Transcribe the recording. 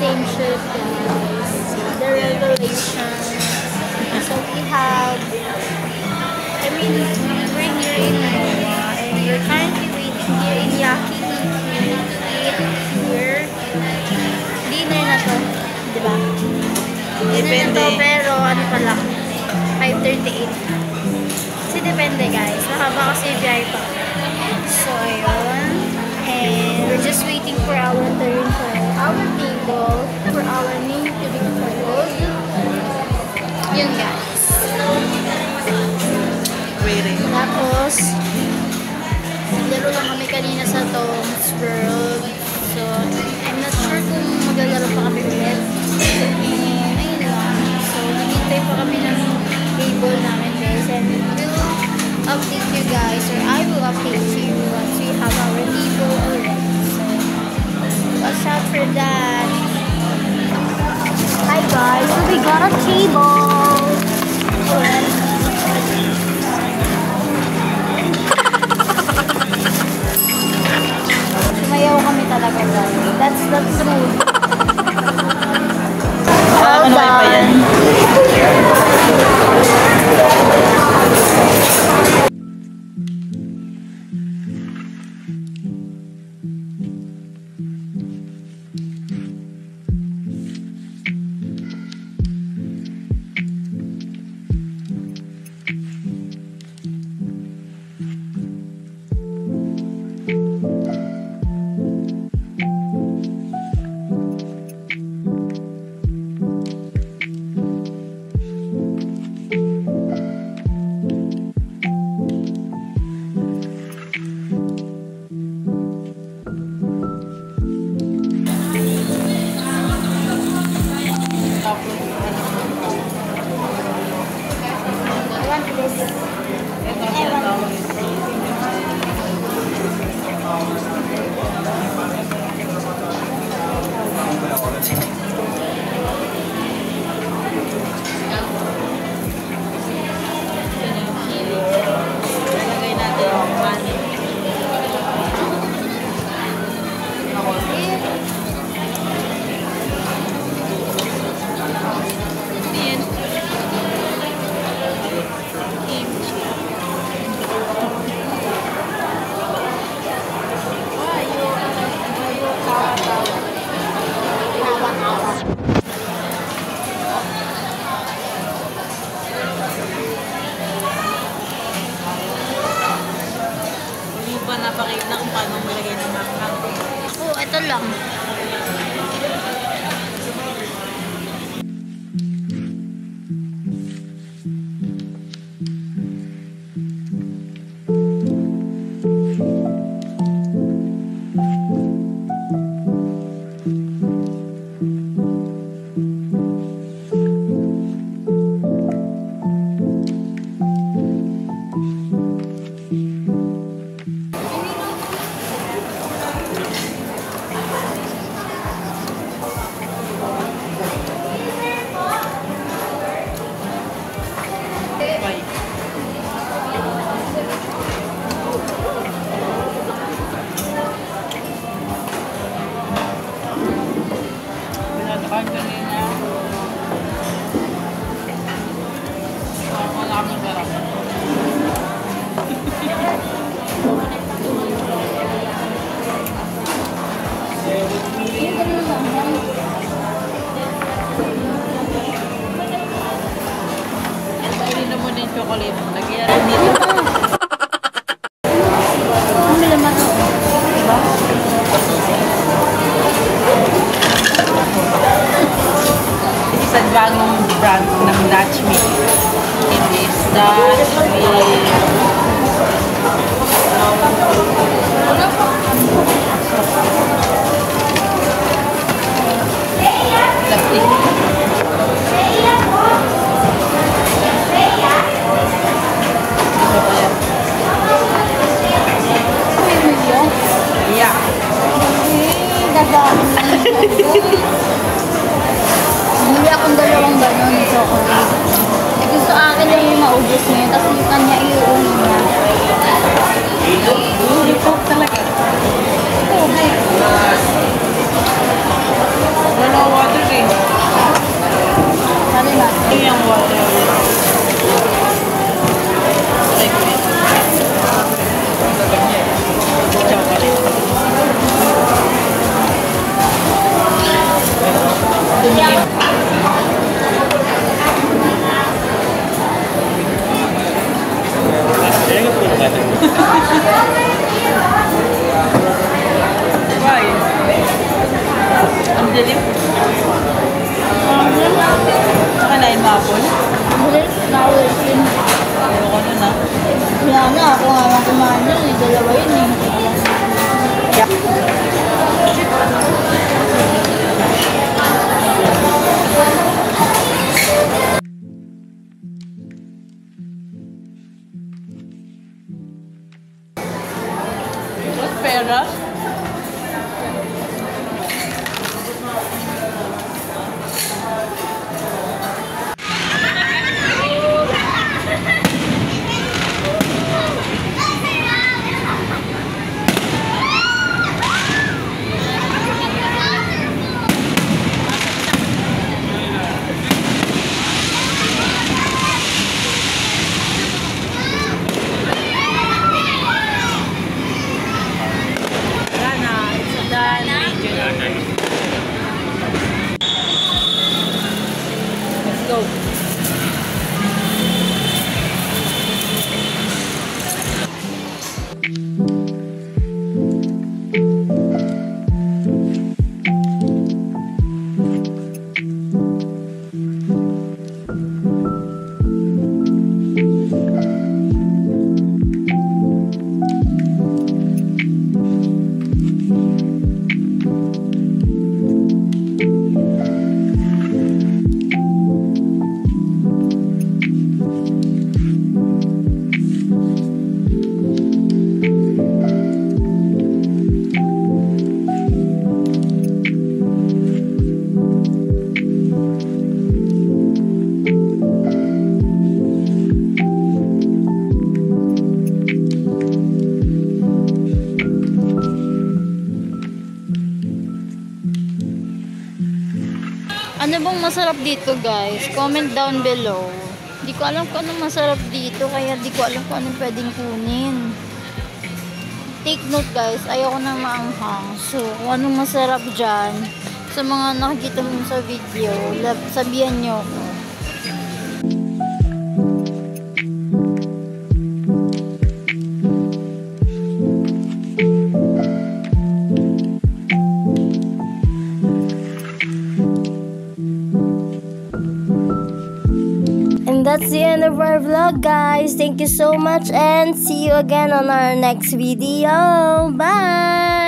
same ship, guys. The regulations. So we have, we're here in Noah, and we're currently waiting here in Yakiniku to eat here. Dinner na to, di ba? Dinner na to, pero ano pa lang, 5:38. Kasi depende, guys. Mahaba kasi biyahe pa. So, ayun. And we're just waiting for our turn for our table, for our name to be called. Yun, guys. Waiting. Tapos, naglaro lang kami kanina sa Tom's World. So, I'm not sure kung maglalaro pa kami ulit. And, ayun lang. So, naghintay pa kami ng table namin, guys. And we'll update you guys, or I will update you once we have our table already. So, watch out for that. Hi, guys. So, we got a table. Sumayaw kami talaga, guys. That's the truth. Well done. Napakita kung paano malagay ng makeup. Oh, ito lang. Ang dilim. Nakalain mo apple? Ayoko nun ah. Wala na, ako nga lang kumain yun eh. Dalawa yun eh. Tapos pera. Let's go. Ano bang masarap dito, guys? Comment down below. Di ko alam kung anong masarap dito, kaya di ko alam kung anong pwedeng kunin. Take note, guys. Ayoko na maanghang. So, kung anong masarap dyan, sa mga nakikita mo sa video, sabihan nyo ako. And that's the end of our vlog, guys. Thank you so much and see you again on our next video. Bye!